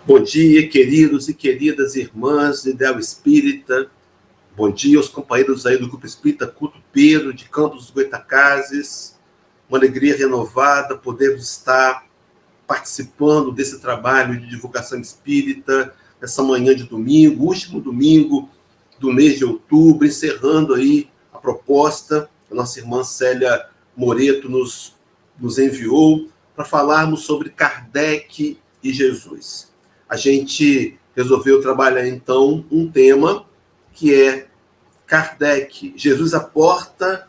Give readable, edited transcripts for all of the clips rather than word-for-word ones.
Bom dia, queridos e queridas irmãs do Ideal Espírita. Bom dia aos companheiros aí do Grupo Espírita Culto Pedro, de Campos dos Goitacazes. Uma alegria renovada podermos estar participando desse trabalho de divulgação espírita, nessa manhã de domingo, último domingo do mês de outubro, encerrando aí a proposta que a nossa irmã Célia Moreto nos enviou para falarmos sobre Kardec e Jesus. A gente resolveu trabalhar, então, um tema que é Kardec, Jesus à porta,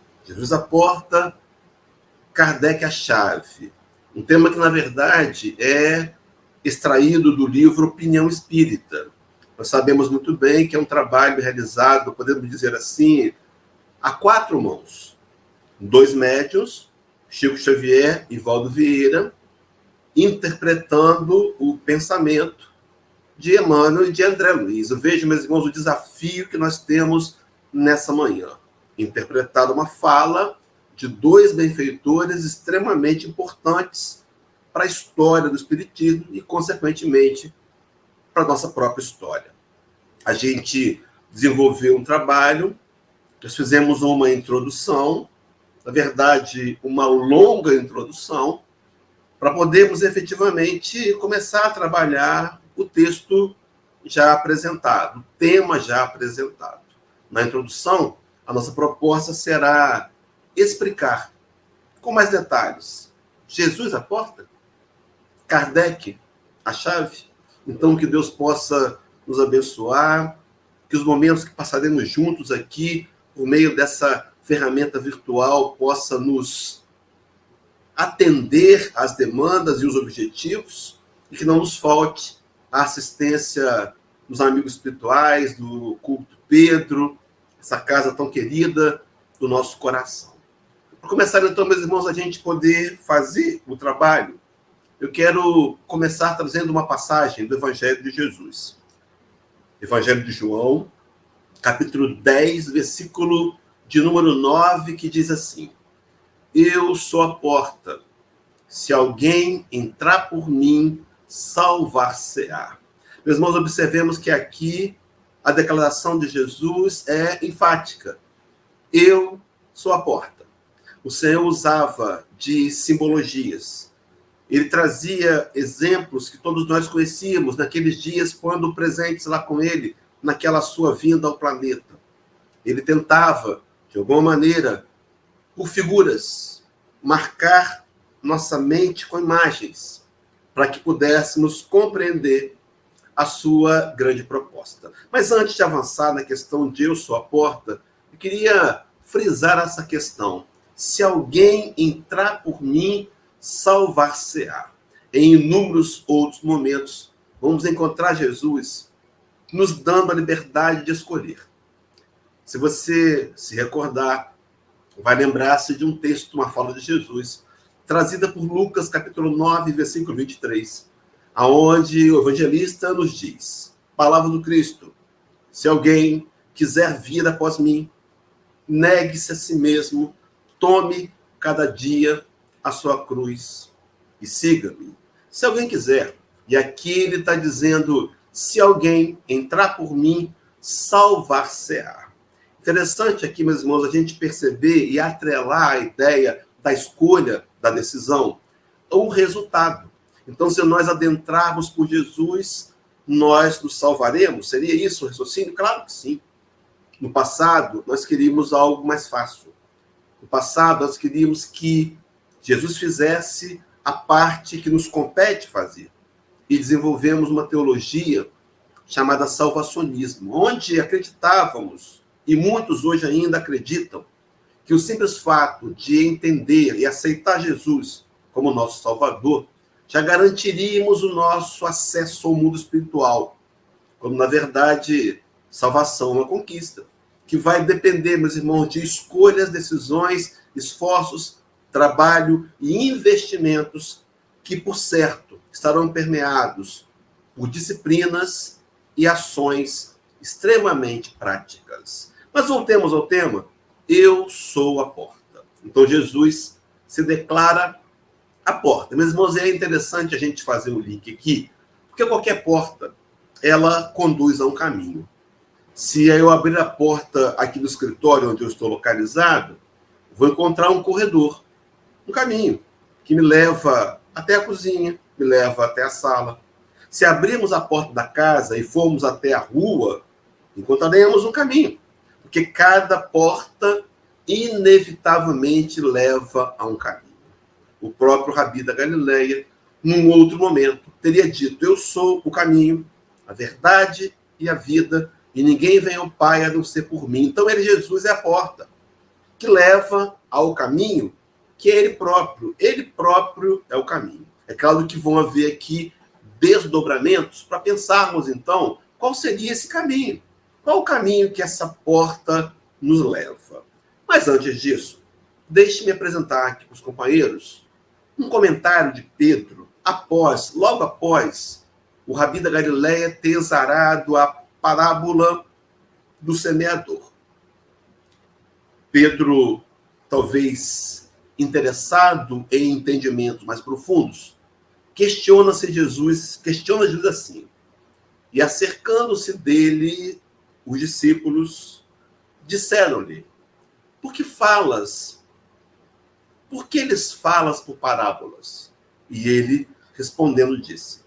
Kardec a chave. Um tema que, na verdade, é extraído do livro Opinião Espírita. Nós sabemos muito bem que é um trabalho realizado, podemos dizer assim, a quatro mãos. Dois médiuns, Chico Xavier e Valdo Vieira, interpretando o pensamento de Emmanuel e de André Luiz. Eu vejo, meus irmãos, o desafio que nós temos nessa manhã. Interpretar uma fala de dois benfeitores extremamente importantes para a história do Espiritismo e, consequentemente, para a nossa própria história. A gente desenvolveu um trabalho, nós fizemos uma introdução, na verdade, uma longa introdução, para podermos efetivamente começar a trabalhar o texto já apresentado, o tema já apresentado. Na introdução, a nossa proposta será explicar com mais detalhes. Jesus à porta? Kardec a chave? Então, que Deus possa nos abençoar, que os momentos que passaremos juntos aqui, por meio dessa ferramenta virtual, possa nos atender às demandas e os objetivos, e que não nos falte a assistência dos amigos espirituais, do Culto Pedro, essa casa tão querida do nosso coração. Para começar, então, meus irmãos, a gente poder fazer o trabalho, eu quero começar trazendo uma passagem do Evangelho de Jesus. Evangelho de João, capítulo 10, versículo de número 9, que diz assim: Eu sou a porta. Se alguém entrar por mim, salvar-se-á. Meus irmãos, observemos que aqui a declaração de Jesus é enfática. Eu sou a porta. O Senhor usava de simbologias. Ele trazia exemplos que todos nós conhecíamos naqueles dias, quando presentes lá com ele, naquela sua vinda ao planeta. Ele tentava, de alguma maneira, por figuras, marcar nossa mente com imagens, para que pudéssemos compreender a sua grande proposta. Mas antes de avançar na questão de eu sou a porta, eu queria frisar essa questão. Se alguém entrar por mim, salvar-se-á. Em inúmeros outros momentos, vamos encontrar Jesus nos dando a liberdade de escolher. Se você se recordar, vai lembrar-se de um texto, uma fala de Jesus, trazida por Lucas, capítulo 9, versículo 23, aonde o evangelista nos diz, palavra do Cristo, se alguém quiser vir após mim, negue-se a si mesmo, tome cada dia a sua cruz e siga-me. Se alguém quiser, e aqui ele está dizendo, se alguém entrar por mim, salvar-se-á. Interessante aqui, meus irmãos, a gente perceber e atrelar a ideia da escolha, da decisão, o resultado. Então, se nós adentrarmos por Jesus, nós nos salvaremos? Seria isso o raciocínio? Claro que sim. No passado, nós queríamos algo mais fácil. No passado, nós queríamos que Jesus fizesse a parte que nos compete fazer. E desenvolvemos uma teologia chamada salvacionismo, onde acreditávamos, e muitos hoje ainda acreditam, que o simples fato de entender e aceitar Jesus como nosso Salvador, já garantiríamos o nosso acesso ao mundo espiritual, quando, na verdade, salvação é uma conquista, que vai depender, meus irmãos, de escolhas, decisões, esforços, trabalho e investimentos que, por certo, estarão permeados por disciplinas e ações extremamente práticas. Mas voltemos ao tema. Eu sou a porta. Então, Jesus se declara a porta. Meus irmãos, é interessante a gente fazer um link aqui Porque qualquer porta, ela conduz a um caminho. Se eu abrir a porta aqui do escritório onde eu estou localizado, vou encontrar um corredor, um caminho, que me leva até a cozinha, me leva até a sala. Se abrirmos a porta da casa e formos até a rua, encontraremos um caminho, porque cada porta inevitavelmente leva a um caminho. O próprio Rabi da Galileia, num outro momento, teria dito: eu sou o caminho, a verdade e a vida, e ninguém vem ao Pai a não ser por mim. Então, Jesus é a porta que leva ao caminho que é ele próprio. Ele próprio é o caminho. É claro que vão haver aqui desdobramentos para pensarmos, então, qual seria esse caminho? Qual o caminho que essa porta nos leva? Mas antes disso, deixe-me apresentar aqui para os companheiros um comentário de Pedro, logo após o Rabi da Galileia ter exarado a parábola do semeador. Pedro, talvez interessado em entendimentos mais profundos, questiona Jesus assim: e acercando-se dele, os discípulos disseram-lhe: por que lhes falas por parábolas? E ele, respondendo, disse: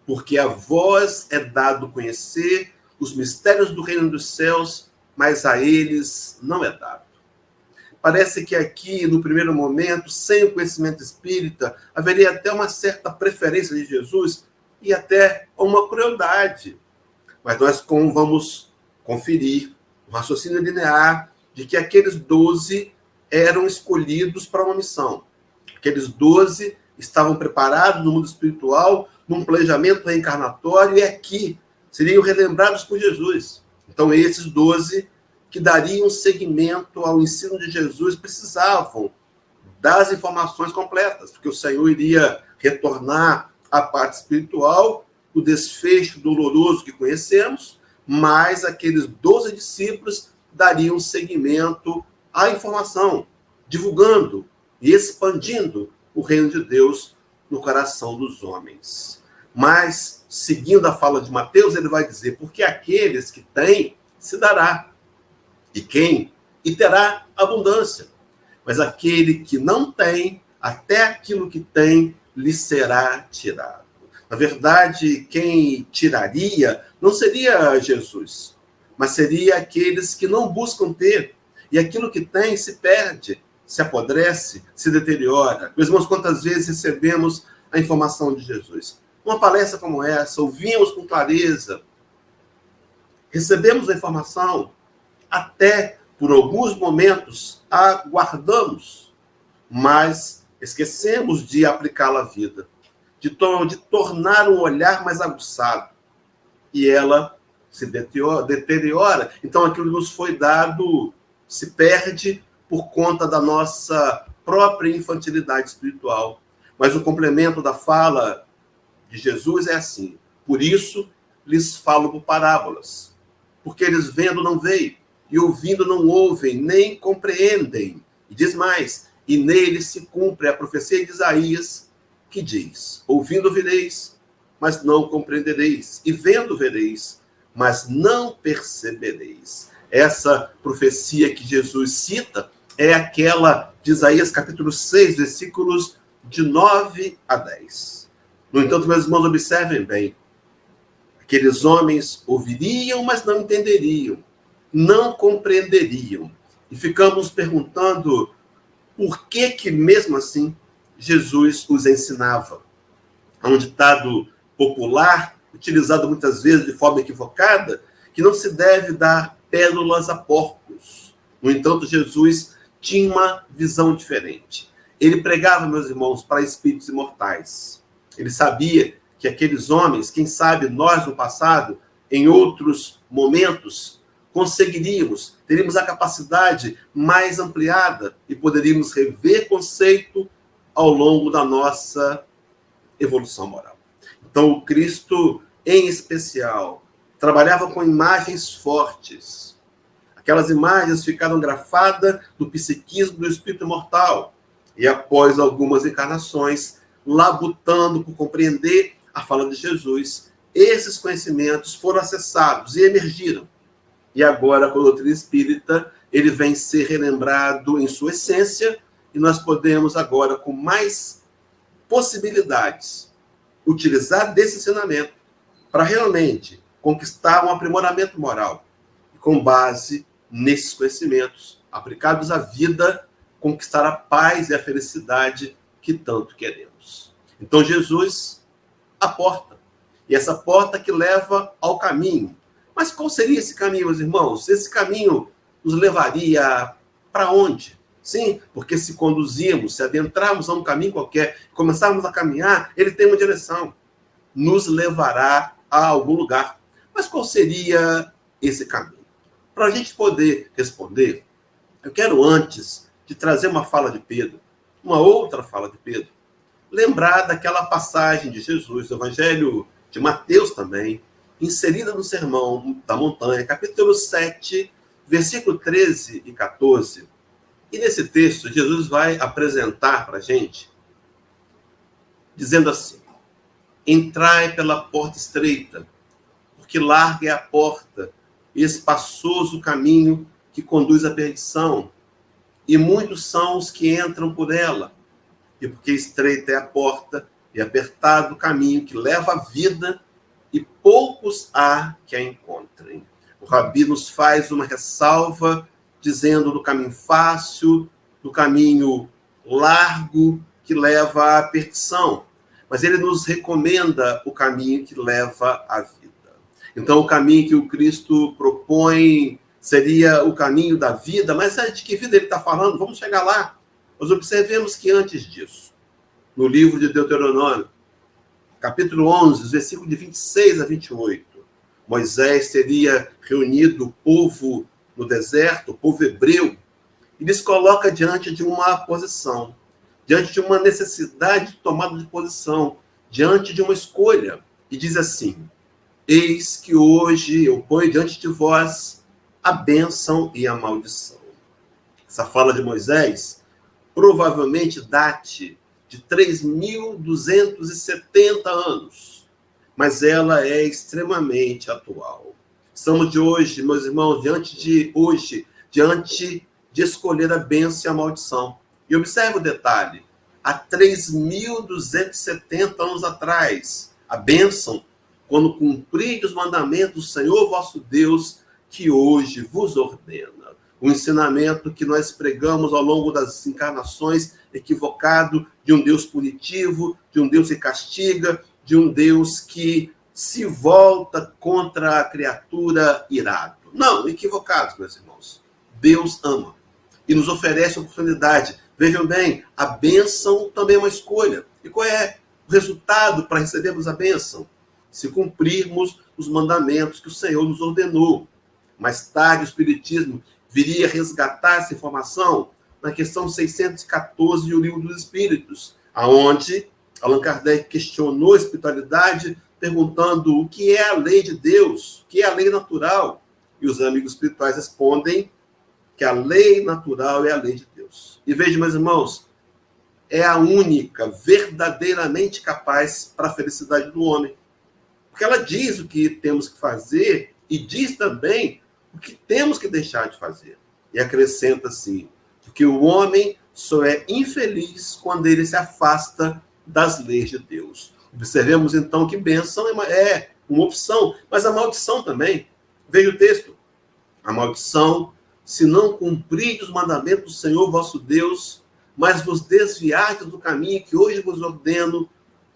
porque a vós é dado conhecer os mistérios do reino dos céus, mas a eles não é dado. Parece que aqui, no primeiro momento, sem o conhecimento espírita, haveria até uma certa preferência de Jesus e até uma crueldade. Mas nós vamos conferir o raciocínio linear de que aqueles 12 eram escolhidos para uma missão. Aqueles 12 estavam preparados no mundo espiritual, num planejamento reencarnatório, e aqui seriam relembrados por Jesus. Então, esses 12 que dariam seguimento ao ensino de Jesus precisavam das informações completas, porque o Senhor iria retornar à parte espiritual, o desfecho doloroso que conhecemos, mas aqueles 12 discípulos dariam seguimento à informação, divulgando e expandindo o reino de Deus no coração dos homens. Mas, seguindo a fala de Mateus, ele vai dizer: porque aqueles que têm, se dará, e terá abundância. Mas aquele que não tem, até aquilo que tem, lhe será tirado. Na verdade, quem tiraria não seria Jesus, mas seria aqueles que não buscam ter, e aquilo que tem se perde, se apodrece, se deteriora. Meus irmãos, quantas vezes recebemos a informação de Jesus? Uma palestra como essa, ouvimos com clareza, recebemos a informação, até por alguns momentos aguardamos, mas esquecemos de aplicá-la à vida, de tornar um olhar mais aguçado, e ela se deteriora. Então aquilo que nos foi dado se perde por conta da nossa própria infantilidade espiritual. Mas o complemento da fala de Jesus é assim: por isso lhes falo por parábolas, porque eles vendo não veem, e ouvindo não ouvem, nem compreendem. E diz mais: e nele se cumpre a profecia de Isaías, que diz: ouvindo ouvireis, mas não compreendereis, e vendo vereis, mas não percebereis. Essa profecia que Jesus cita é aquela de Isaías capítulo 6, versículos de 9 a 10. No entanto, meus irmãos, observem bem: aqueles homens ouviriam, mas não entenderiam, não compreenderiam. E ficamos perguntando por que mesmo assim, Jesus os ensinava. Há um ditado popular, utilizado muitas vezes de forma equivocada, que não se deve dar pérolas a porcos. No entanto, Jesus tinha uma visão diferente. Ele pregava, meus irmãos, para espíritos imortais. Ele sabia que aqueles homens, quem sabe nós no passado, em outros momentos, teríamos a capacidade mais ampliada e poderíamos rever conceito ao longo da nossa evolução moral. Então, o Cristo, em especial, trabalhava com imagens fortes. Aquelas imagens ficaram grafadas no psiquismo do espírito imortal. E após algumas encarnações, labutando por compreender a fala de Jesus, esses conhecimentos foram acessados e emergiram. E agora, com a doutrina espírita, ele vem ser relembrado em sua essência, e nós podemos agora, com mais possibilidades, utilizar desse ensinamento para realmente conquistar um aprimoramento moral, com base nesses conhecimentos aplicados à vida, conquistar a paz e a felicidade que tanto queremos. Então, Jesus, a porta. E essa porta que leva ao caminho. Mas qual seria esse caminho, meus irmãos? Esse caminho nos levaria para onde? Sim, porque se conduzirmos, se adentrarmos a um caminho qualquer, começarmos a caminhar, ele tem uma direção. Nos levará a algum lugar. Mas qual seria esse caminho? Para a gente poder responder, eu quero, antes de trazer uma fala de Pedro, uma outra fala de Pedro, lembrar daquela passagem de Jesus, do Evangelho de Mateus também, inserida no Sermão da Montanha, capítulo 7, versículo 13 e 14. E nesse texto, Jesus vai apresentar para a gente, dizendo assim: entrai pela porta estreita, porque larga é a porta, e espaçoso o caminho que conduz à perdição, e muitos são os que entram por ela. E porque estreita é a porta, e apertado o caminho que leva à vida, e poucos há que a encontrem. O Rabi nos faz uma ressalva, dizendo do caminho fácil, do caminho largo, que leva à perdição. Mas ele nos recomenda o caminho que leva à vida. Então, o caminho que o Cristo propõe seria o caminho da vida. Mas de que vida ele está falando? Vamos chegar lá. Nós observemos que antes disso, no livro de Deuteronômio, capítulo 11, versículo de 26 a 28, Moisés teria reunido o povo no deserto, o povo hebreu, e lhes coloca diante de uma posição, diante de uma necessidade de tomada de posição, diante de uma escolha, e diz assim: eis que hoje eu ponho diante de vós a bênção e a maldição. Essa fala de Moisés provavelmente date de 3.270 anos, mas ela é extremamente atual. Estamos de hoje, meus irmãos, diante de escolher a bênção e a maldição. E observe o detalhe: há 3.270 anos atrás, a bênção, quando cumprir os mandamentos do Senhor vosso Deus, que hoje vos ordena. O ensinamento que nós pregamos ao longo das encarnações, equivocado, de um Deus punitivo, de um Deus que castiga, de um Deus que se volta contra a criatura irado. Não, equivocados, meus irmãos. Deus ama e nos oferece a oportunidade. Vejam bem, a bênção também é uma escolha. E qual é o resultado para recebermos a bênção? Se cumprirmos os mandamentos que o Senhor nos ordenou. Mais tarde, o Espiritismo viria resgatar essa informação na questão 614 do Livro dos Espíritos, aonde Allan Kardec questionou a espiritualidade, perguntando o que é a lei de Deus, o que é a lei natural. E os amigos espirituais respondem que a lei natural é a lei de Deus. E veja, meus irmãos, é a única verdadeiramente capaz para a felicidade do homem. Porque ela diz o que temos que fazer e diz também o que temos que deixar de fazer. E acrescenta assim: porque o homem só é infeliz quando ele se afasta das leis de Deus. Observemos então que bênção é uma opção, mas a maldição também. Veja o texto: a maldição, se não cumprirdes os mandamentos do Senhor vosso Deus, mas vos desviardes do caminho que hoje vos ordeno,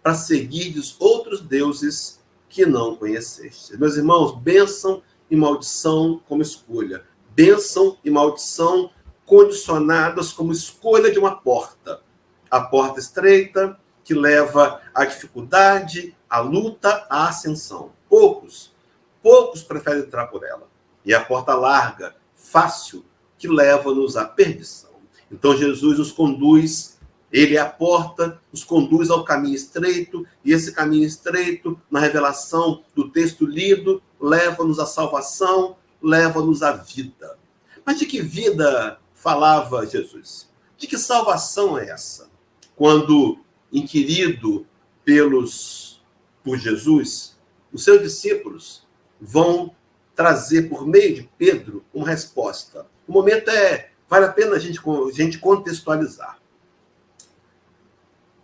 para seguirdes outros deuses que não conhecestes. Meus irmãos, bênção e maldição como escolha. Bênção e maldição condicionadas como escolha de uma porta. A porta estreita, que leva à dificuldade, à luta, à ascensão. Poucos preferem entrar por ela. E a porta larga, fácil, que leva-nos à perdição. Então Jesus nos conduz, ele é a porta, nos conduz ao caminho estreito, e esse caminho estreito, na revelação do texto lido, leva-nos à salvação, leva-nos à vida. Mas de que vida falava Jesus? De que salvação é essa? Quando inquirido pelos por Jesus, os seus discípulos vão trazer, por meio de Pedro, uma resposta. O momento vale a pena a gente contextualizar.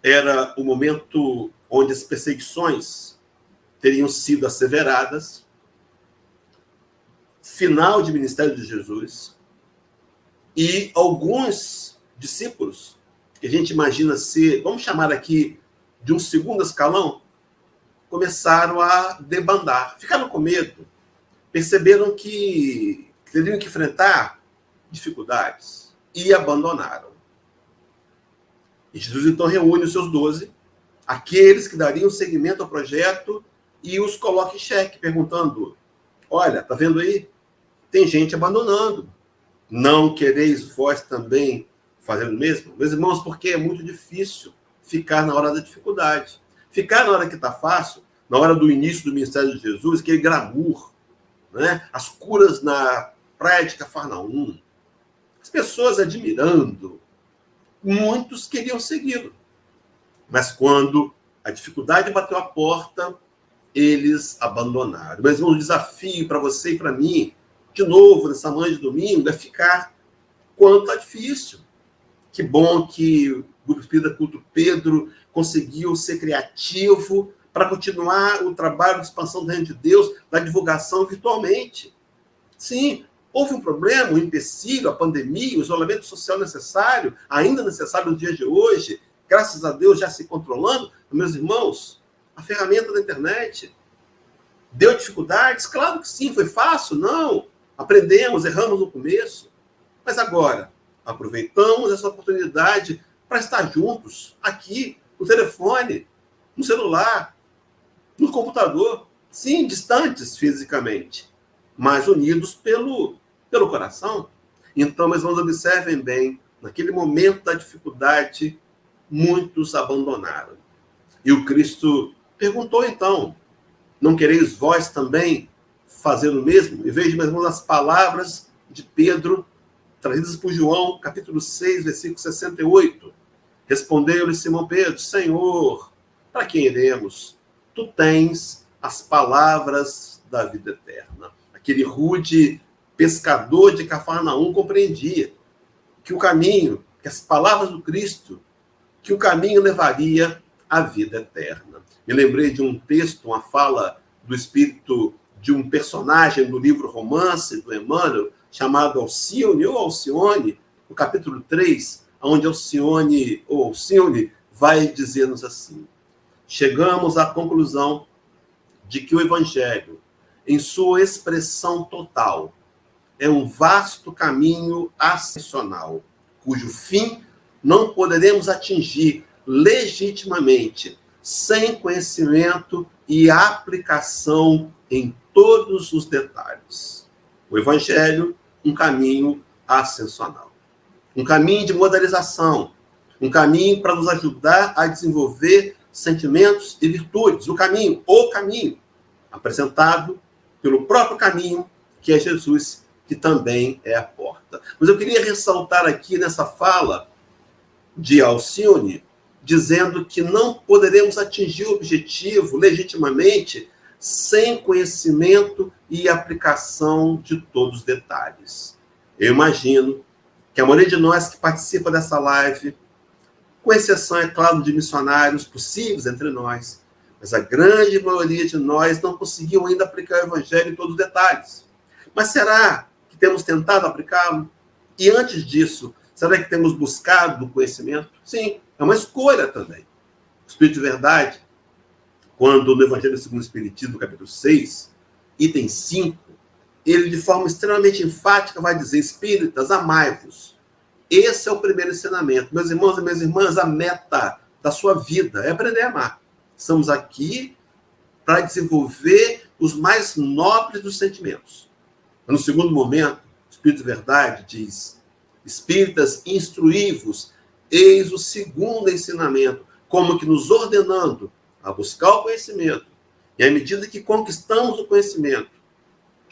Era o momento onde as perseguições teriam sido asseveradas, final de ministério de Jesus, e alguns discípulos, que a gente imagina ser, vamos chamar aqui de um segundo escalão, começaram a debandar, ficaram com medo, perceberam que teriam que enfrentar dificuldades e abandonaram. E Jesus então reúne os seus 12, aqueles que dariam seguimento ao projeto, e os coloca em xeque, perguntando: olha, tá vendo aí? Tem gente abandonando. Não quereis vós também fazer o mesmo? Meus irmãos, porque é muito difícil ficar na hora da dificuldade. Ficar na hora que está fácil, na hora do início do ministério de Jesus, aquele glamour, né? As curas na praia de Cafarnaum, as pessoas admirando, muitos queriam segui-lo. Mas quando a dificuldade bateu a porta, eles abandonaram. Mas um desafio para você e para mim, de novo, nessa manhã de domingo, é ficar quando está difícil. Que bom que o Grupo Espírita Culto Pedro conseguiu ser criativo para continuar o trabalho de expansão do reino de Deus, da divulgação virtualmente. Sim, houve um problema, um empecilho, a pandemia, o isolamento social necessário, ainda necessário nos dias de hoje, graças a Deus já se controlando. Meus irmãos, a ferramenta da internet deu dificuldades? Claro que sim. Foi fácil? Não. Aprendemos, erramos no começo. Mas agora, aproveitamos essa oportunidade para estar juntos, aqui, no telefone, no celular, no computador. Sim, distantes fisicamente, mas unidos pelo coração. Então, meus irmãos, observem bem, naquele momento da dificuldade, muitos abandonaram. E o Cristo perguntou então: não quereis vós também fazer o mesmo? E veja, meus irmãos, as palavras de Pedro, trazidas por João, capítulo 6, versículo 68. Respondeu-lhe Simão Pedro: Senhor, para quem iremos? Tu tens as palavras da vida eterna. Aquele rude pescador de Cafarnaum compreendia que o caminho, que as palavras do Cristo, que o caminho levaria à vida eterna. Me lembrei de um texto, uma fala do Espírito de um personagem do livro Romance, do Emmanuel, chamado Alcione, ou Alcione, no capítulo 3, onde Alcione vai dizer-nos assim: chegamos à conclusão de que o Evangelho, em sua expressão total, é um vasto caminho ascensional, cujo fim não poderemos atingir legitimamente, sem conhecimento e aplicação em todos os detalhes. O Evangelho, um caminho ascensional. Um caminho de modernização. Um caminho para nos ajudar a desenvolver sentimentos e virtudes. O caminho, apresentado pelo próprio caminho, que é Jesus, que também é a porta. Mas eu queria ressaltar aqui nessa fala de Alcione, dizendo que não poderemos atingir o objetivo legitimamente sem conhecimento e aplicação de todos os detalhes. Eu imagino que a maioria de nós que participa dessa live, com exceção, é claro, de missionários possíveis entre nós, mas a grande maioria de nós não conseguiu ainda aplicar o Evangelho em todos os detalhes. Mas será que temos tentado aplicá-lo? E antes disso, será que temos buscado o conhecimento? Sim, é uma escolha também. O Espírito de Verdade, quando no Evangelho segundo o Espiritismo, capítulo 6, item 5, ele de forma extremamente enfática vai dizer: espíritas, amai-vos. Esse é o primeiro ensinamento. Meus irmãos e minhas irmãs, a meta da sua vida é aprender a amar. Estamos aqui para desenvolver os mais nobres dos sentimentos. No segundo momento, o Espírito de Verdade diz: espíritas, instruí-vos, eis o segundo ensinamento, como que nos ordenando a buscar o conhecimento. E à medida que conquistamos o conhecimento,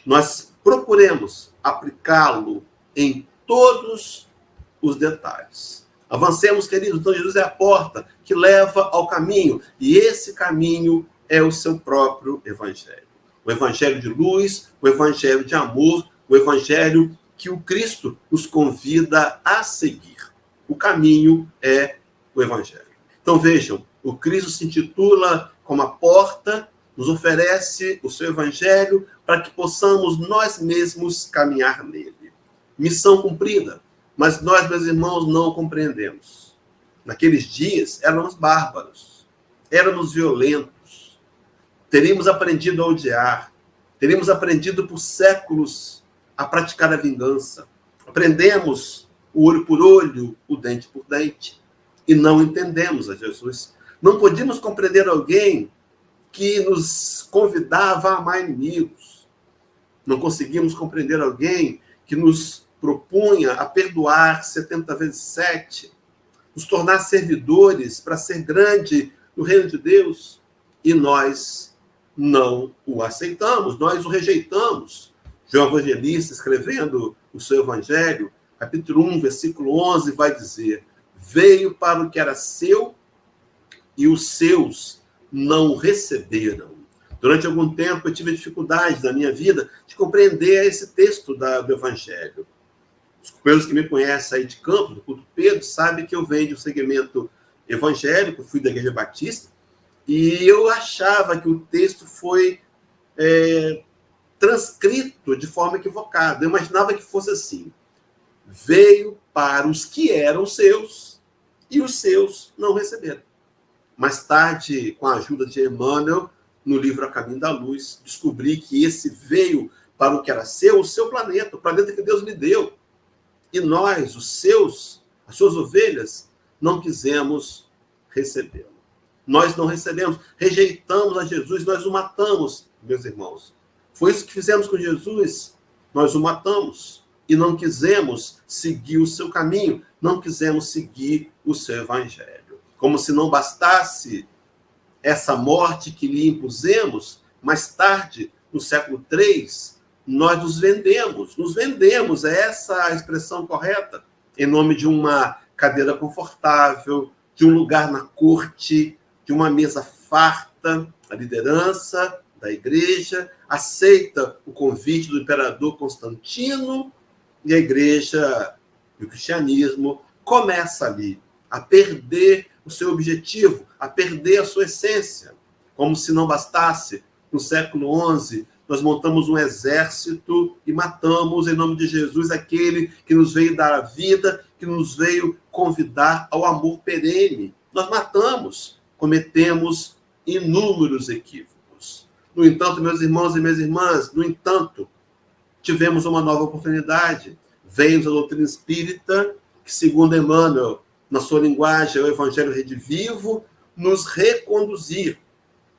nós procuremos aplicá-lo em todos os detalhes. Avancemos, queridos. Então, Jesus é a porta que leva ao caminho. E esse caminho é o seu próprio evangelho. O evangelho de luz, o evangelho de amor, o evangelho que o Cristo nos convida a seguir. O caminho é o evangelho. Então vejam, o Cristo se intitula como a porta, nos oferece o seu evangelho para que possamos nós mesmos caminhar nele. Missão cumprida, mas nós, meus irmãos, não compreendemos. Naqueles dias, éramos bárbaros, éramos violentos, teríamos aprendido a odiar, teríamos aprendido por séculos a praticar a vingança. Aprendemos o olho por olho, o dente por dente, e não entendemos a Jesus. Não podíamos compreender alguém que nos convidava a amar inimigos. Não conseguimos compreender alguém que nos propunha a perdoar 70 vezes 7, nos tornar servidores para ser grande no reino de Deus, e nós não o aceitamos, nós o rejeitamos. João Evangelista, escrevendo o seu evangelho, capítulo 1, versículo 11, vai dizer: veio para o que era seu e os seus não o receberam. Durante algum tempo eu tive dificuldade na minha vida de compreender esse texto do evangelho. Os companheiros que me conhecem aí de Campos, do Culto Pedro, sabem que eu venho de um segmento evangélico, fui da Igreja Batista, e eu achava que o texto foi transcrito de forma equivocada. Eu imaginava que fosse assim: veio para os que eram seus e os seus não receberam. Mais tarde, com a ajuda de Emmanuel, no livro A Caminho da Luz, descobri que esse veio para o que era seu, o seu planeta, o planeta que Deus me deu. E nós, as suas ovelhas, não quisemos recebê-lo. Nós não recebemos, rejeitamos a Jesus, nós o matamos, meus irmãos. Foi isso que fizemos com Jesus, nós o matamos e não quisemos seguir o seu caminho, não quisemos seguir o seu evangelho. Como se não bastasse essa morte que lhe impusemos, mais tarde, no século III, nós nos vendemos, é essa a expressão correta, em nome de uma cadeira confortável, de um lugar na corte, de uma mesa farta. A liderança da igreja aceita o convite do imperador Constantino e a igreja e o cristianismo começa ali a perder o seu objetivo, a perder a sua essência. Como se não bastasse, no século XI, nós montamos um exército e matamos, em nome de Jesus, aquele que nos veio dar a vida, que nos veio convidar ao amor perene. Nós matamos, cometemos inúmeros equívocos. No entanto, meus irmãos e minhas irmãs, tivemos uma nova oportunidade. Veio a doutrina espírita, que, segundo Emmanuel, na sua linguagem, é o Evangelho Redivivo, nos reconduzir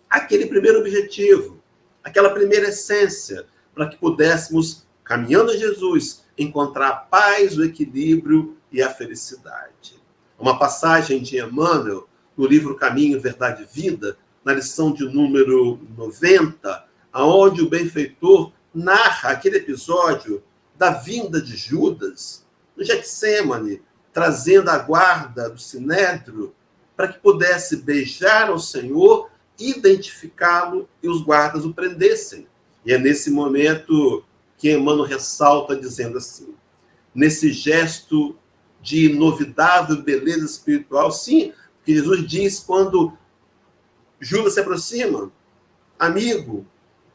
àquele primeiro objetivo, aquela primeira essência, para que pudéssemos, caminhando a Jesus, encontrar a paz, o equilíbrio e a felicidade. Uma passagem de Emmanuel, no livro Caminho, Verdade e Vida, na lição de número 90, onde o benfeitor narra aquele episódio da vinda de Judas no Getsêmani, trazendo a guarda do Sinédrio para que pudesse beijar ao Senhor, identificá-lo e os guardas o prendessem. E é nesse momento que Emmanuel ressalta dizendo assim: nesse gesto de inovidável beleza espiritual, sim, porque Jesus diz quando Judas se aproxima: amigo,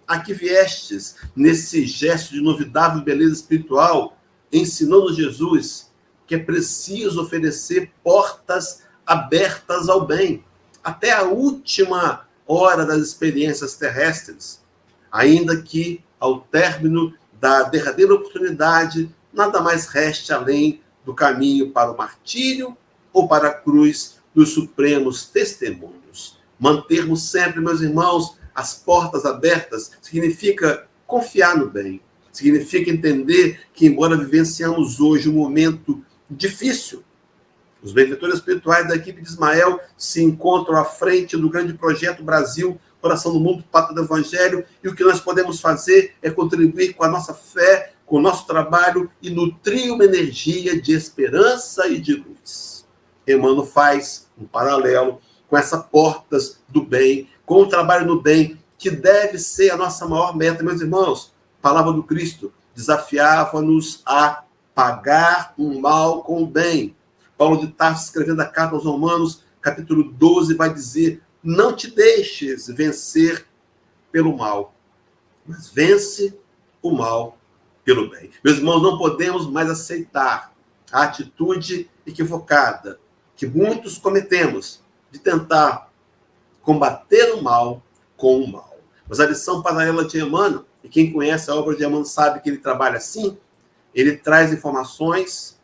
a que viestes? Nesse gesto de inovidável beleza espiritual, ensinou-nos Jesus que é preciso oferecer portas abertas ao bem, até a última hora das experiências terrestres, ainda que, ao término da derradeira oportunidade, nada mais reste além do caminho para o martírio ou para a cruz dos supremos testemunhos. Mantermos sempre, meus irmãos, as portas abertas significa confiar no bem, significa entender que, embora vivenciamos hoje um momento difícil, os benfeitores espirituais da equipe de Ismael se encontram à frente do grande projeto Brasil, Coração do Mundo, Pátria do Evangelho, e o que nós podemos fazer é contribuir com a nossa fé, com o nosso trabalho e nutrir uma energia de esperança e de luz. Emmanuel faz um paralelo com essas portas do bem, com o trabalho no bem, que deve ser a nossa maior meta. Meus irmãos, a palavra do Cristo desafiava-nos a pagar o mal com o bem. Paulo de Tarso, escrevendo a carta aos Romanos, capítulo 12, vai dizer: não te deixes vencer pelo mal, mas vence o mal pelo bem. Meus irmãos, não podemos mais aceitar a atitude equivocada que muitos cometemos de tentar combater o mal com o mal. Mas a lição paralela de Emmanuel, e quem conhece a obra de Emmanuel sabe que ele trabalha assim, ele traz informações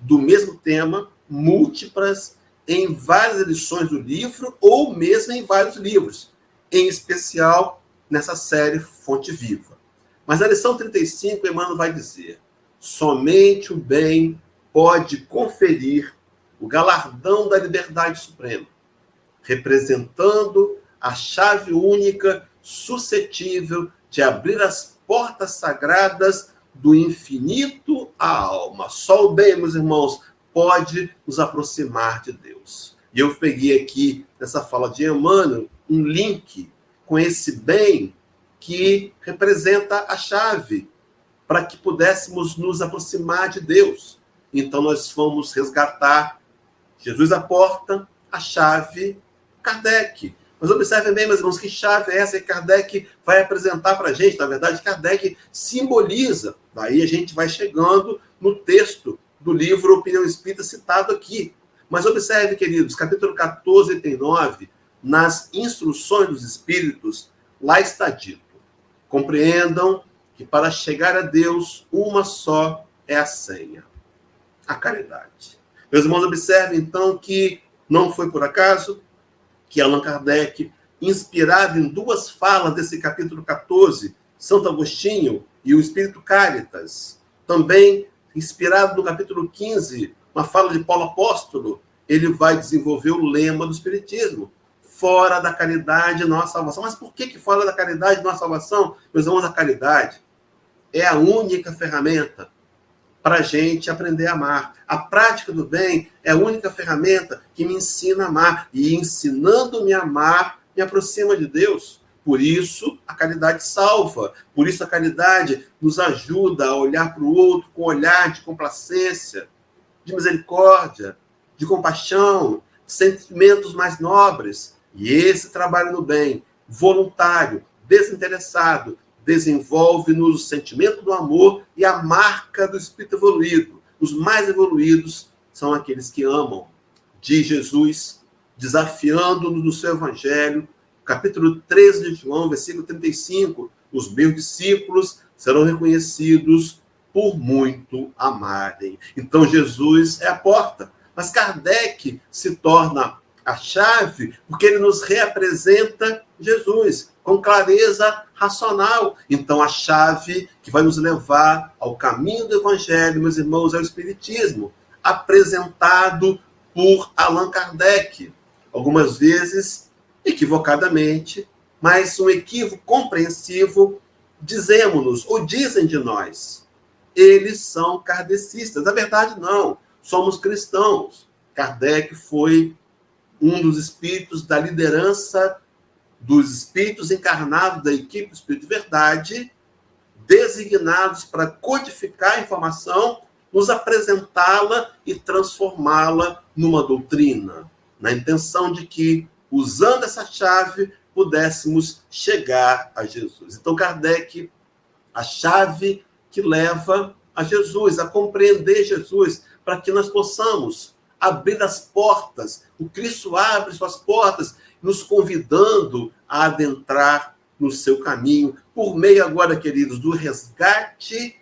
do mesmo tema, múltiplas, em várias edições do livro, ou mesmo em vários livros, em especial nessa série Fonte Viva. Mas na lição 35, Emmanuel vai dizer: somente o bem pode conferir o galardão da liberdade suprema, representando a chave única suscetível de abrir as portas sagradas do infinito à alma. Só o bem, meus irmãos, pode nos aproximar de Deus. E eu peguei aqui, nessa fala de Emmanuel, um link com esse bem que representa a chave para que pudéssemos nos aproximar de Deus. Então nós fomos resgatar Jesus à porta, a chave, Kardec. Mas observem bem, meus irmãos, que chave é essa que Kardec vai apresentar para a gente? Na verdade, Kardec simboliza. Daí a gente vai chegando no texto do livro Opinião Espírita citado aqui. Mas observe, queridos, capítulo 14, item 9, nas instruções dos Espíritos, lá está dito: compreendam que para chegar a Deus, uma só é a senha: a caridade. Meus irmãos, observem então que não foi por acaso que Allan Kardec, inspirado em duas falas desse capítulo 14, Santo Agostinho e o Espírito Caritas, também inspirado no capítulo 15, uma fala de Paulo Apóstolo, ele vai desenvolver o lema do Espiritismo: fora da caridade não há salvação. Mas por que fora da caridade não há salvação? Meus irmãos, a caridade é a única ferramenta para a gente aprender a amar. A prática do bem é a única ferramenta que me ensina a amar. E ensinando-me a amar, me aproxima de Deus. Por isso, a caridade salva. Por isso, a caridade nos ajuda a olhar para o outro com um olhar de complacência, de misericórdia, de compaixão, de sentimentos mais nobres. E esse trabalho no bem, voluntário, desinteressado, desenvolve-nos o sentimento do amor e a marca do espírito evoluído. Os mais evoluídos são aqueles que amam. Diz Jesus, desafiando-nos no seu evangelho, capítulo 13 de João, versículo 35, os meus discípulos serão reconhecidos por muito amarem. Então Jesus é a porta, mas Kardec se torna a chave porque ele nos reapresenta Jesus com clareza racional. Então, a chave que vai nos levar ao caminho do Evangelho, meus irmãos, é o Espiritismo, apresentado por Allan Kardec. Algumas vezes, equivocadamente, mas um equívoco compreensivo, dizemos-nos, ou dizem de nós, eles são kardecistas. Na verdade, não. Somos cristãos. Kardec foi um dos espíritos da liderança dos espíritos encarnados da equipe do Espírito de Verdade, designados para codificar a informação, nos apresentá-la e transformá-la numa doutrina, na intenção de que, usando essa chave, pudéssemos chegar a Jesus. Então, Kardec, a chave que leva a Jesus, a compreender Jesus, para que nós possamos abrir as portas. O Cristo abre suas portas, nos convidando a adentrar no seu caminho, por meio agora, queridos, do resgate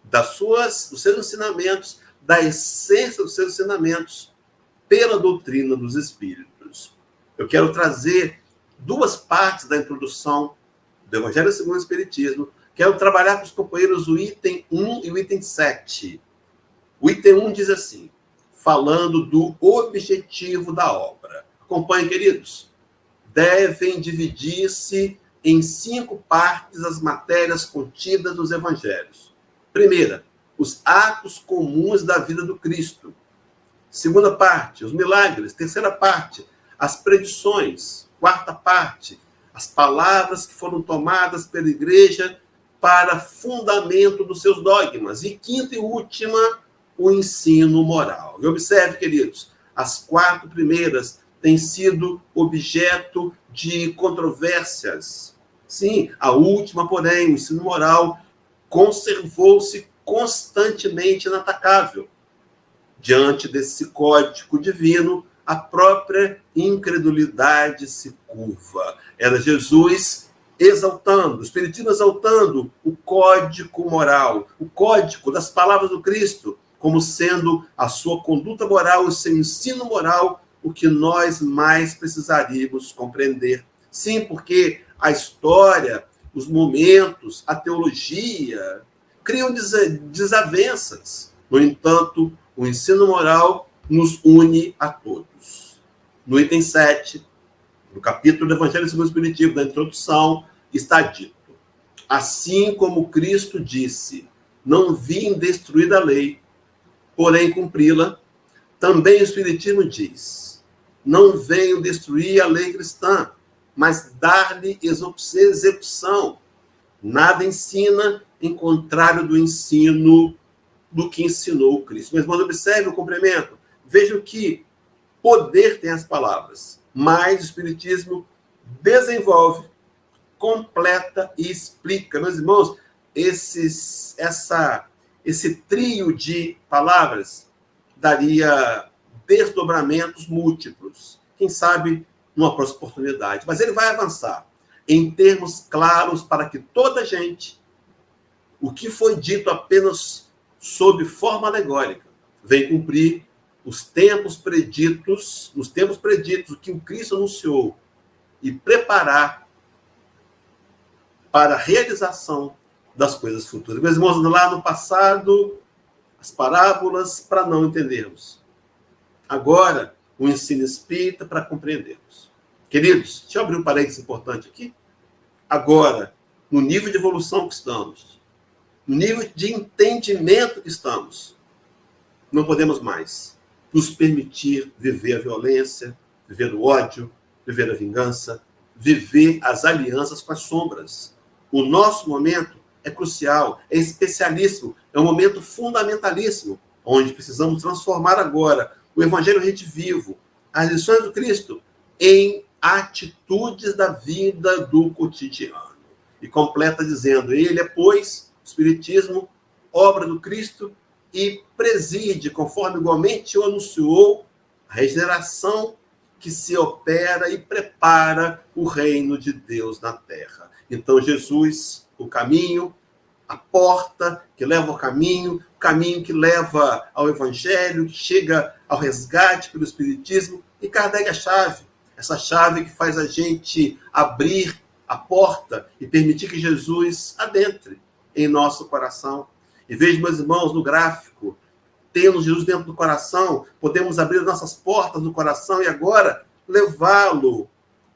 dos seus ensinamentos, da essência dos seus ensinamentos, pela doutrina dos Espíritos. Eu quero trazer duas partes da introdução do Evangelho segundo o Espiritismo. Quero trabalhar com os companheiros o item 1 e o item 7. O item 1 diz assim, falando do objetivo da obra. Acompanhem, queridos. Devem dividir-se em 5 partes as matérias contidas nos evangelhos. Primeira, os atos comuns da vida do Cristo. Segunda parte, os milagres. Terceira parte, as predições, quarta parte, as palavras que foram tomadas pela igreja para fundamento dos seus dogmas. E quinta e última, o ensino moral. E observe, queridos, as 4 primeiras têm sido objeto de controvérsias. Sim, a última, porém, o ensino moral, conservou-se constantemente inatacável. Diante desse código divino, a própria incredulidade se curva. Era Jesus exaltando, o Espiritismo exaltando o código moral, o código das palavras do Cristo, como sendo a sua conduta moral, o seu ensino moral, o que nós mais precisaríamos compreender. Sim, porque a história, os momentos, a teologia criam desavenças. No entanto, o ensino moral nos une a todos. No item 7, no capítulo do Evangelho segundo o Espiritismo, da introdução, está dito: assim como Cristo disse, não vim destruir a lei, porém cumpri-la, também o Espiritismo diz, não venho destruir a lei cristã, mas dar-lhe execução. Nada ensina em contrário do ensino do que ensinou o Cristo. Mas, irmãos, observe o complemento. Vejam que poder tem as palavras, mas o Espiritismo desenvolve, completa e explica. Meus irmãos, esse trio de palavras daria desdobramentos múltiplos. Quem sabe numa próxima oportunidade. Mas ele vai avançar em termos claros para que toda gente, o que foi dito apenas sob forma alegórica, vem cumprir os tempos preditos, o que o Cristo anunciou, e preparar para a realização das coisas futuras. Meus irmãos, lá no passado, as parábolas para não entendermos. Agora, o ensino espírita para compreendermos. Queridos, deixa eu abrir um parênteses importante aqui. Agora, no nível de evolução que estamos, no nível de entendimento que estamos, não podemos mais nos permitir viver a violência, viver o ódio, viver a vingança, viver as alianças com as sombras. O nosso momento é crucial, é especialíssimo, é um momento fundamentalíssimo, onde precisamos transformar agora o Evangelho redivivo, as lições do Cristo, em atitudes da vida do cotidiano. E completa dizendo, ele é, pois, o Espiritismo, obra do Cristo, e preside, conforme igualmente o anunciou, a regeneração que se opera e prepara o reino de Deus na terra. Então, Jesus, o caminho, a porta que leva ao caminho, o caminho que leva ao Evangelho, que chega ao resgate pelo Espiritismo, e Kardec a chave, essa chave que faz a gente abrir a porta e permitir que Jesus adentre em nosso coração. E veja, meus irmãos, no gráfico, tendo Jesus dentro do coração, podemos abrir nossas portas do coração e agora levá-lo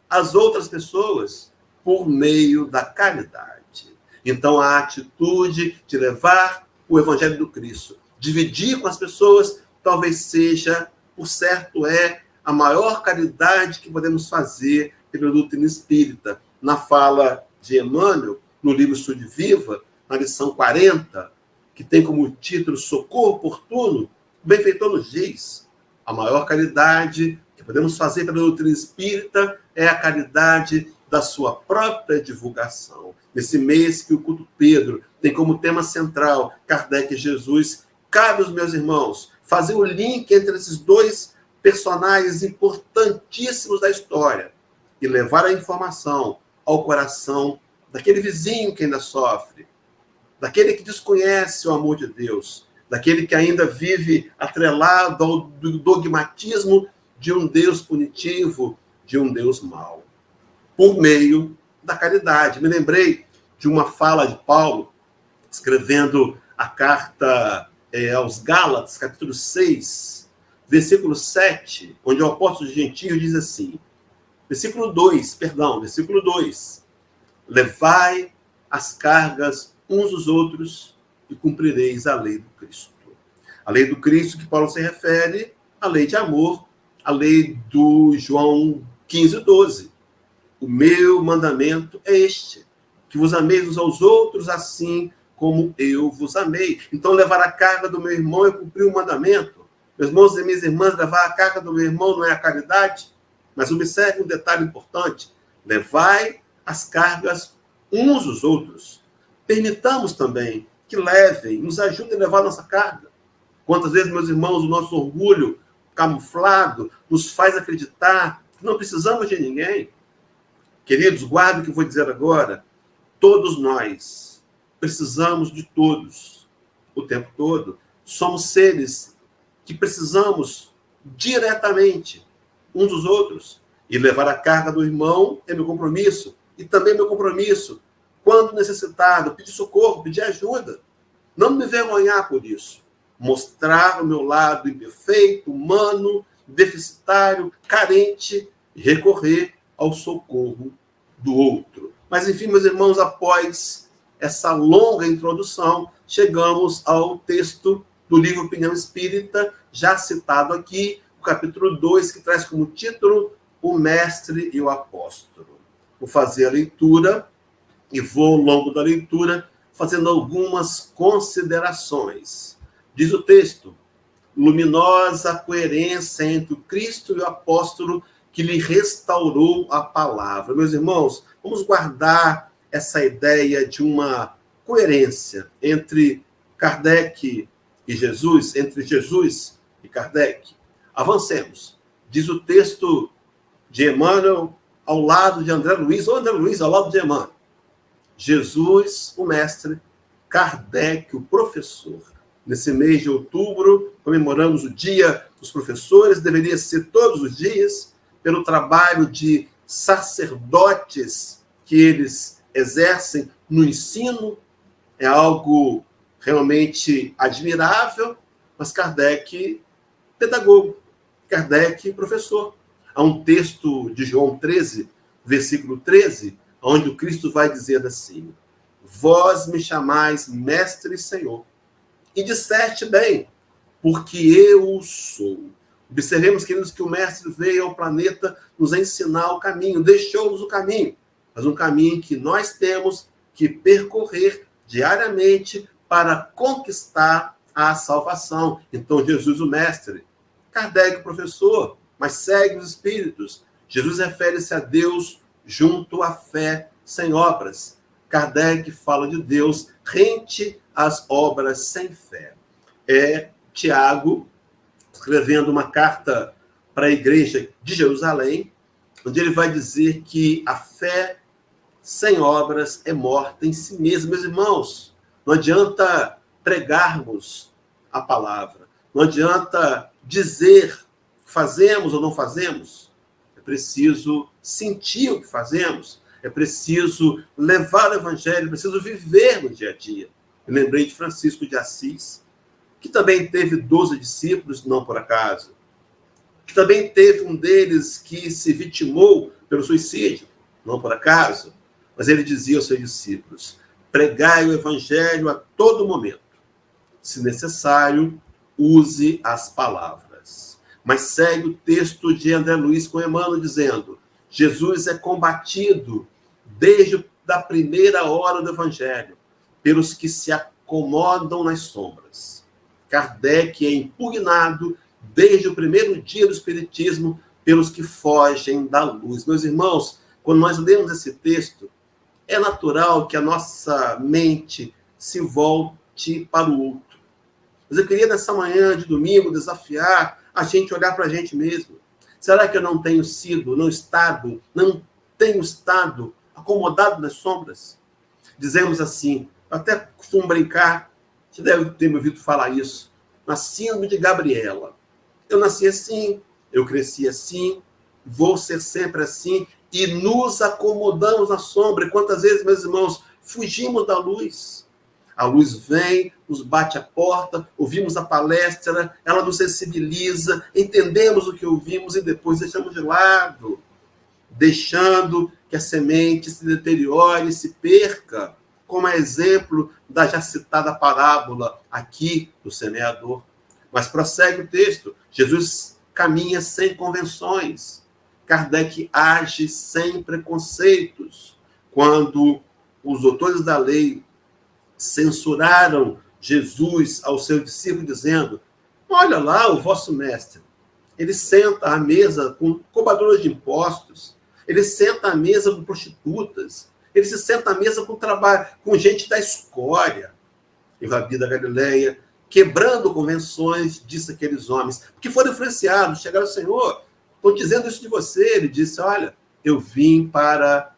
às outras pessoas por meio da caridade. Então, a atitude de levar o Evangelho do Cristo, dividir com as pessoas, talvez seja, por certo, a maior caridade que podemos fazer pela doutrina espírita. Na fala de Emmanuel, no livro Estude Viva, na lição 40, que tem como título Socorro Oportuno, o benfeitor nos diz, a maior caridade que podemos fazer pela doutrina espírita é a caridade da sua própria divulgação. Nesse mês que o culto Pedro tem como tema central Kardec e Jesus, cabe aos meus irmãos fazer o link entre esses dois personagens importantíssimos da história e levar a informação ao coração daquele vizinho que ainda sofre, daquele que desconhece o amor de Deus, daquele que ainda vive atrelado ao dogmatismo de um Deus punitivo, de um Deus mau, por meio da caridade. Me lembrei de uma fala de Paulo, escrevendo a carta aos Gálatas, capítulo 6, versículo 7, onde o apóstolo de gentios diz assim, versículo 2, levai as cargas uns dos outros e cumprireis a lei do Cristo. A lei do Cristo que Paulo se refere, a lei de amor a lei do João 15:12. O meu mandamento é este, que vos ameis uns aos outros assim como eu vos amei. Então, levar a carga do meu irmão é cumprir o mandamento. Meus irmãos e minhas irmãs, levar a carga do meu irmão não é a caridade? Mas observe um detalhe importante. Levai as cargas uns aos outros. Permitamos também que levem, nos ajudem a levar a nossa carga. Quantas vezes, meus irmãos, o nosso orgulho camuflado nos faz acreditar que não precisamos de ninguém. Queridos, guardem o que eu vou dizer agora. Todos nós precisamos de todos o tempo todo. Somos seres que precisamos diretamente uns dos outros. E levar a carga do irmão é meu compromisso. E também meu compromisso, quando necessitado, pedir socorro, pedir ajuda. Não me envergonhar por isso. Mostrar o meu lado imperfeito, humano, deficitário, carente, e recorrer ao socorro do outro. Mas, enfim, meus irmãos, após essa longa introdução, chegamos ao texto do livro Opinião Espírita, já citado aqui, o capítulo 2, que traz como título O Mestre e o Apóstolo. Vou fazer a leitura e vou, ao longo da leitura, fazendo algumas considerações. Diz o texto: luminosa coerência entre o Cristo e o apóstolo que lhe restaurou a palavra. Meus irmãos, vamos guardar essa ideia de uma coerência entre Kardec e Jesus, entre Jesus e Kardec. Avancemos. Diz o texto de Emmanuel ao lado de André Luiz, ou André Luiz ao lado de Emmanuel. Jesus, o mestre, Kardec, o professor. Nesse mês de outubro, comemoramos o Dia dos Professores, deveria ser todos os dias, pelo trabalho de sacerdotes que eles exercem no ensino. É algo realmente admirável, mas Kardec, pedagogo, Kardec, professor. Há um texto de João 13, versículo 13, onde o Cristo vai dizer assim: vós me chamais mestre e Senhor, e disseste bem, porque eu o sou. Observemos, queridos, que o mestre veio ao planeta nos ensinar o caminho, deixou-nos o caminho, mas um caminho que nós temos que percorrer diariamente para conquistar a salvação. Então, Jesus, o mestre, Kardec, o professor, mas segue os espíritos. Jesus refere-se a Deus junto à fé sem obras. Kardec fala de Deus rente às obras sem fé. É Tiago escrevendo uma carta para a igreja de Jerusalém, onde ele vai dizer que a fé sem obras é morta em si mesma. Meus irmãos, não adianta pregarmos a palavra, não adianta dizer fazemos ou não fazemos. É preciso sentir o que fazemos, é preciso levar o evangelho, é preciso viver no dia a dia. Eu lembrei de Francisco de Assis, que também teve 12 discípulos, não por acaso, que também teve um deles que se vitimou pelo suicídio, não por acaso, mas ele dizia aos seus discípulos: pregai o evangelho a todo momento, se necessário, use as palavras. Mas segue o texto de André Luiz com Emmanuel dizendo: Jesus é combatido desde a primeira hora do evangelho pelos que se acomodam nas sombras. Kardec é impugnado desde o primeiro dia do Espiritismo pelos que fogem da luz. Meus irmãos, quando nós lemos esse texto, é natural que a nossa mente se volte para o outro. Mas eu queria, nessa manhã de domingo, desafiar a gente olhar para a gente mesmo. Será que eu não tenho estado acomodado nas sombras? Dizemos assim, eu até costumo brincar, você deve ter me ouvido falar isso, na síndrome de Gabriela. Eu nasci assim, eu cresci assim, vou ser sempre assim, e nos acomodamos na sombra. E quantas vezes, meus irmãos, fugimos da luz? A luz vem, nos bate a porta, ouvimos a palestra, ela nos sensibiliza, entendemos o que ouvimos e depois deixamos de lado, deixando que a semente se deteriore, se perca, como é exemplo da já citada parábola aqui do semeador. Mas prossegue o texto. Jesus caminha sem convenções. Kardec age sem preconceitos. Quando os doutores da lei censuraram Jesus ao seu discípulo, dizendo: olha lá o vosso mestre, ele senta à mesa com cobradores de impostos, ele senta à mesa com prostitutas, ele se senta à mesa com gente da escória. E Rabi da Galileia, quebrando convenções, disse aqueles homens, que foram influenciados, chegaram ao Senhor, estou dizendo isso de você. Ele disse: olha, eu vim para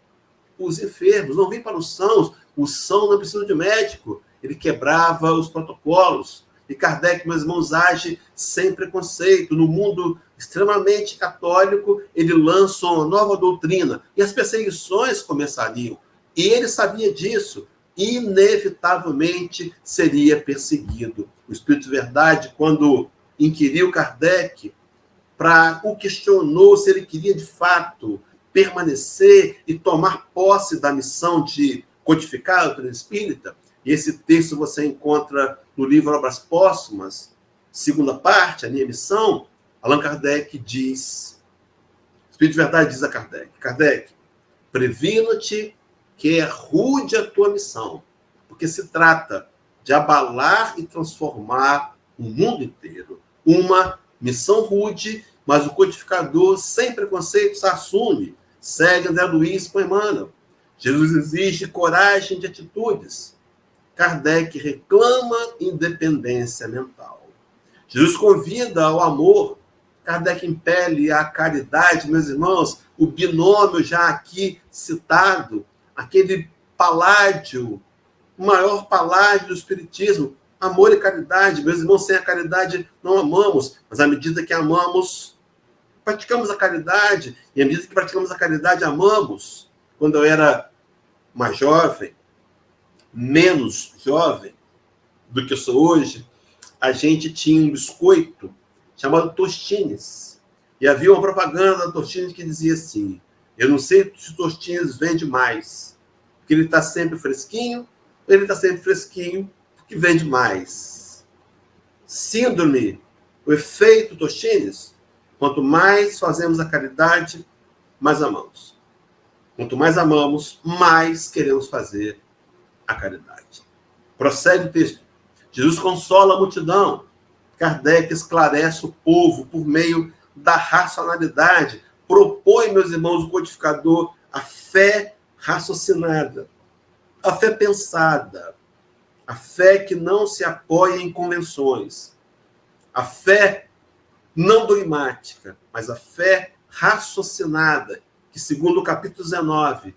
os enfermos, não vim para os sãos. O são não precisa de médico. Ele quebrava os protocolos. E Kardec, meus irmãos, age sem preconceito. No mundo extremamente católico, ele lança uma nova doutrina. E as perseguições começariam. E ele sabia disso. Inevitavelmente seria perseguido. O Espírito de Verdade, quando inquiriu Kardec, o questionou se ele queria, de fato, permanecer e tomar posse da missão de codificar a doutrina espírita. E esse texto você encontra no livro Obras Póstumas, segunda parte, A Minha Missão. Allan Kardec diz, o Espírito de Verdade diz a Kardec: Kardec, previno-te que é rude a tua missão, porque se trata de abalar e transformar o mundo inteiro. Uma missão rude, mas o codificador, sem preconceitos, assume. Segue André Luiz com Emmanuel. Jesus exige coragem de atitudes. Kardec reclama independência mental. Jesus convida ao amor. Kardec impele à caridade. Meus irmãos, o binômio já aqui citado, aquele paládio, o maior paládio do Espiritismo, amor e caridade. Meus irmãos, sem a caridade não amamos, mas à medida que amamos, praticamos a caridade, e à medida que praticamos a caridade, amamos. Quando eu era mais jovem, menos jovem do que eu sou hoje, a gente tinha um biscoito chamado Tostines. E havia uma propaganda da Tostines que dizia assim: eu não sei se o Tostines vende mais, porque ele está sempre fresquinho, ou ele está sempre fresquinho porque vende mais. Síndrome, o efeito Tostines: quanto mais fazemos a caridade, mais amamos. Quanto mais amamos, mais queremos fazer a caridade. Prossegue o texto. Jesus consola a multidão. Kardec esclarece o povo por meio da racionalidade. Propõe, meus irmãos, o codificador, a fé raciocinada, a fé pensada, a fé que não se apoia em convenções, a fé não dogmática, mas a fé raciocinada, que, segundo o capítulo 19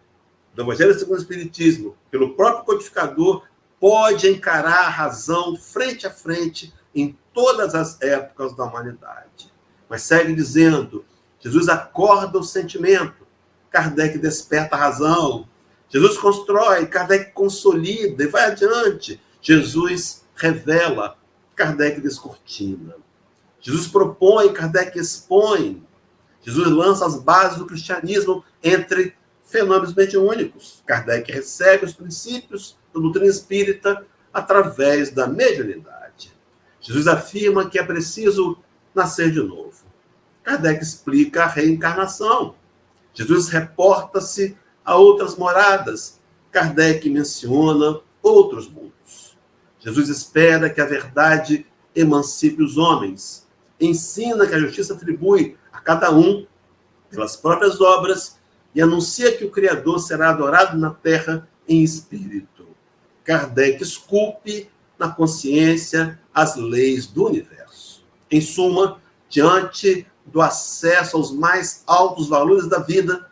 do Evangelho segundo o Espiritismo, pelo próprio codificador, pode encarar a razão frente a frente em todas as épocas da humanidade. Mas segue dizendo: Jesus acorda o sentimento, Kardec desperta a razão. Jesus constrói, Kardec consolida e vai adiante. Jesus revela, Kardec descortina. Jesus propõe, Kardec expõe. Jesus lança as bases do cristianismo entre fenômenos mediúnicos. Kardec recebe os princípios da doutrina espírita através da mediunidade. Jesus afirma que é preciso nascer de novo. Kardec explica a reencarnação. Jesus reporta-se a outras moradas. Kardec menciona outros mundos. Jesus espera que a verdade emancipe os homens. Ensina que a justiça atribui a cada um pelas próprias obras e anuncia que o Criador será adorado na terra em espírito. Kardec esculpe na consciência as leis do universo. Em suma, diante do acesso aos mais altos valores da vida,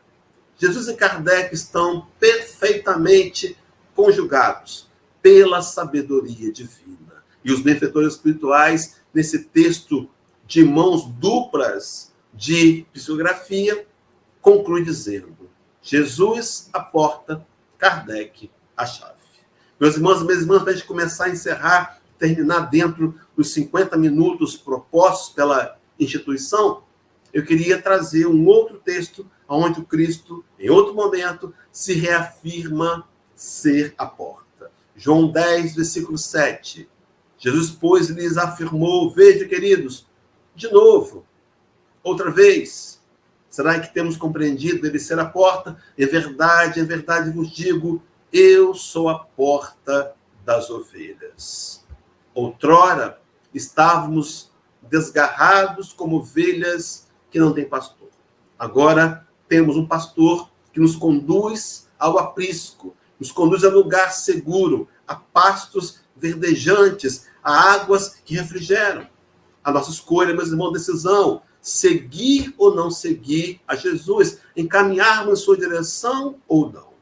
Jesus e Kardec estão perfeitamente conjugados pela sabedoria divina. E os benfeitores espirituais, nesse texto de mãos duplas de psicografia, conclui dizendo: Jesus a porta, Kardec a chave. Meus irmãos e minhas irmãs, para a gente começar a encerrar, terminar dentro dos 50 minutos propostos pela instituição, eu queria trazer um outro texto onde o Cristo, em outro momento, se reafirma ser a porta. João 10, versículo 7. Jesus, pois, lhes afirmou: veja, queridos, de novo, outra vez? Será que temos compreendido ele ser a porta? Em verdade vos digo, eu sou a porta das ovelhas. Outrora, estávamos desgarrados como ovelhas que não têm pastor. Agora, temos um pastor que nos conduz ao aprisco, nos conduz a lugar seguro, a pastos verdejantes, a águas que refrigeram. A nossa escolha, meus irmãos, decisão, seguir ou não seguir a Jesus, encaminharmos em sua direção ou não.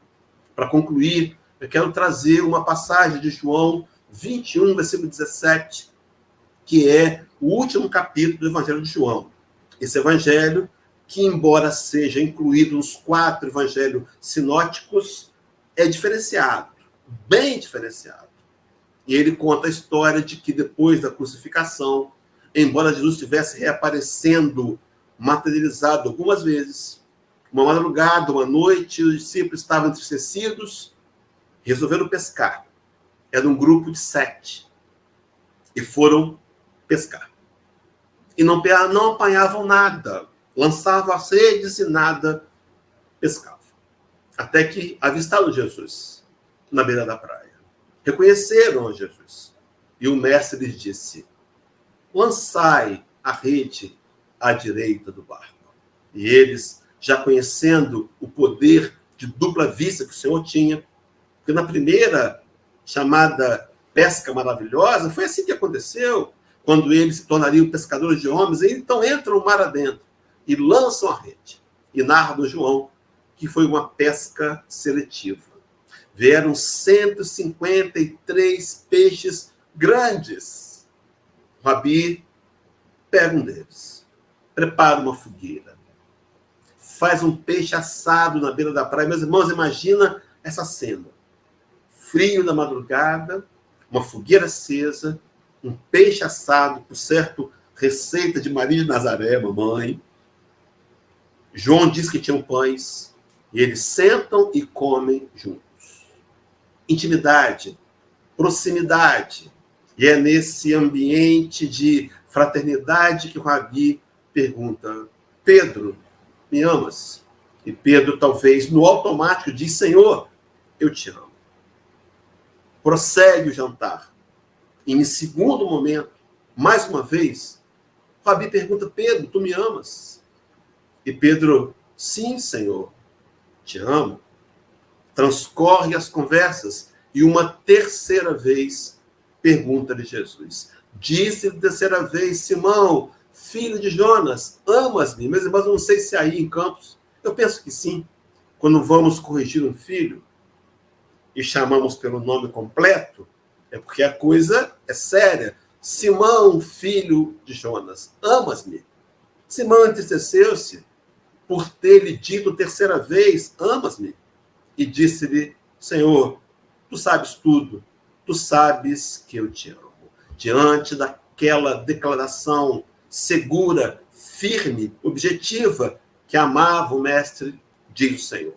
Para concluir, eu quero trazer uma passagem de João 21, versículo 17, que é o último capítulo do Evangelho de João. Esse evangelho, que embora seja incluído nos 4 evangelhos sinóticos, é diferenciado, bem diferenciado. E ele conta a história de que depois da crucificação, embora Jesus estivesse reaparecendo, materializado algumas vezes, uma madrugada, uma noite, os discípulos estavam entristecidos, resolveram pescar. Era um grupo de 7. E foram pescar. E não apanhavam nada. Lançavam as redes e nada pescavam. Até que avistaram Jesus na beira da praia. Reconheceram a Jesus. E o mestre lhes disse: lançai a rede à direita do barco. E eles, já conhecendo o poder de dupla vista que o Senhor tinha, porque na primeira chamada pesca maravilhosa, foi assim que aconteceu, quando eles se tornariam pescadores de homens, e então entram no mar adentro e lançam a rede. E narra do João que foi uma pesca seletiva. Vieram 153 peixes grandes. O Rabi pega um deles, prepara uma fogueira, faz um peixe assado na beira da praia. Meus irmãos, imagina essa cena. Frio da madrugada, uma fogueira acesa, um peixe assado, por certo, receita de Maria de Nazaré, mamãe. João diz que tinham pães, e eles sentam e comem juntos. Intimidade, proximidade. E é nesse ambiente de fraternidade que o Rabi pergunta: Pedro, me amas? E Pedro, talvez no automático, diz: Senhor, eu te amo. Prossegue o jantar. E em segundo momento, mais uma vez, o Rabi pergunta: Pedro, tu me amas? E Pedro: sim, Senhor, te amo. Transcorre as conversas e uma terceira vez pergunta-lhe Jesus. Disse-lhe terceira vez: Simão, filho de Jonas, amas-me? Meus irmãos, eu não sei se aí em Campos, eu penso que sim. Quando vamos corrigir um filho e chamamos pelo nome completo, é porque a coisa é séria. Simão, filho de Jonas, amas-me? Simão entristeceu-se por ter-lhe dito terceira vez: amas-me? E disse-lhe: Senhor, tu sabes tudo, tu sabes que eu te amo. Diante daquela declaração segura, firme, objetiva, que amava o mestre, diz o Senhor: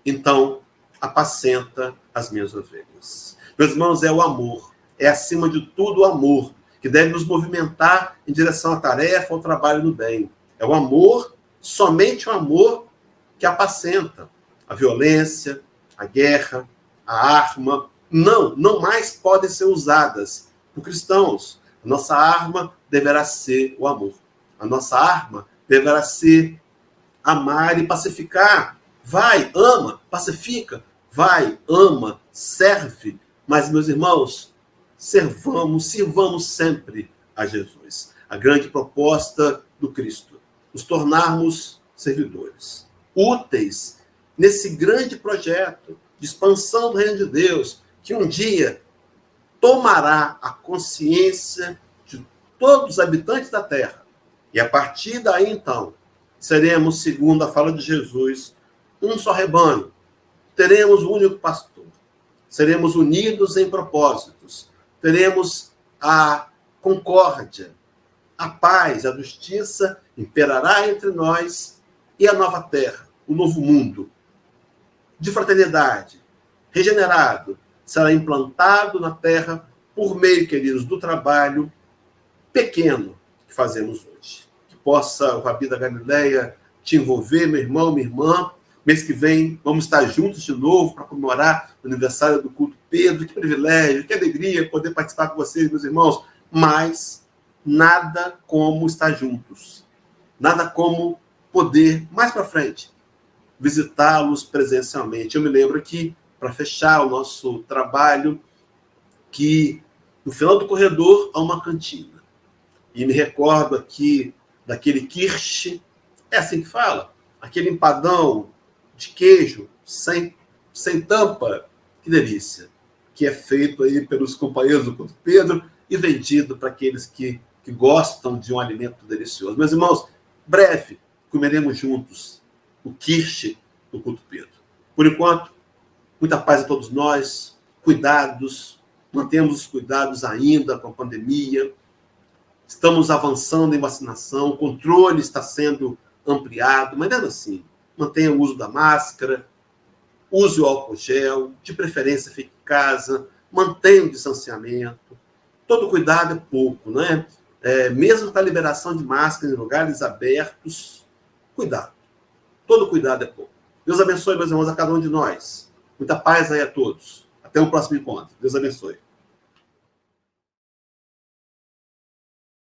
então, apacenta as minhas ovelhas. Meus irmãos, é o amor, é acima de tudo o amor, que deve nos movimentar em direção à tarefa, ao trabalho do bem. É o amor, somente o amor, que apacenta. A violência, a guerra, a arma, não mais podem ser usadas por cristãos. A nossa arma deverá ser o amor. A nossa arma deverá ser amar e pacificar. Vai, ama, pacifica. Vai, ama, serve. Mas, meus irmãos, sirvamos sempre a Jesus. A grande proposta do Cristo: nos tornarmos servidores, úteis nesse grande projeto de expansão do reino de Deus, que um dia tomará a consciência de todos os habitantes da terra. E a partir daí, então, seremos, segundo a fala de Jesus, um só rebanho. Teremos um único pastor. Seremos unidos em propósitos. Teremos a concórdia, a paz, a justiça imperará entre nós, e a nova terra, o novo mundo, de fraternidade, regenerado, será implantado na terra por meio, queridos, do trabalho pequeno que fazemos hoje. Que possa o Rabi da Galileia te envolver, meu irmão, minha irmã. Mês que vem vamos estar juntos de novo para comemorar o aniversário do culto Pedro. Que privilégio, que alegria poder participar com vocês, meus irmãos. Mas nada como estar juntos. Nada como poder, mais para frente, visitá-los presencialmente. Eu me lembro aqui, para fechar o nosso trabalho, que no final do corredor há uma cantina. E me recordo aqui daquele quiche, é assim que fala? Aquele empadão de queijo sem tampa, que delícia, que é feito aí pelos companheiros do culto Pedro e vendido para aqueles que gostam de um alimento delicioso. Meus irmãos, breve comeremos juntos o quiche do culto Pedro. Por enquanto, muita paz a todos nós, cuidados, mantemos os cuidados ainda com a pandemia, estamos avançando em vacinação, o controle está sendo ampliado, mas ainda assim, mantenha o uso da máscara, use o álcool gel, de preferência fique em casa, mantenha o distanciamento. Todo cuidado é pouco, né? Mesmo com a liberação de máscaras em lugares abertos, cuidado. Todo cuidado é pouco. Deus abençoe, meus irmãos, a cada um de nós. Muita paz aí a todos. Até o próximo encontro. Deus abençoe.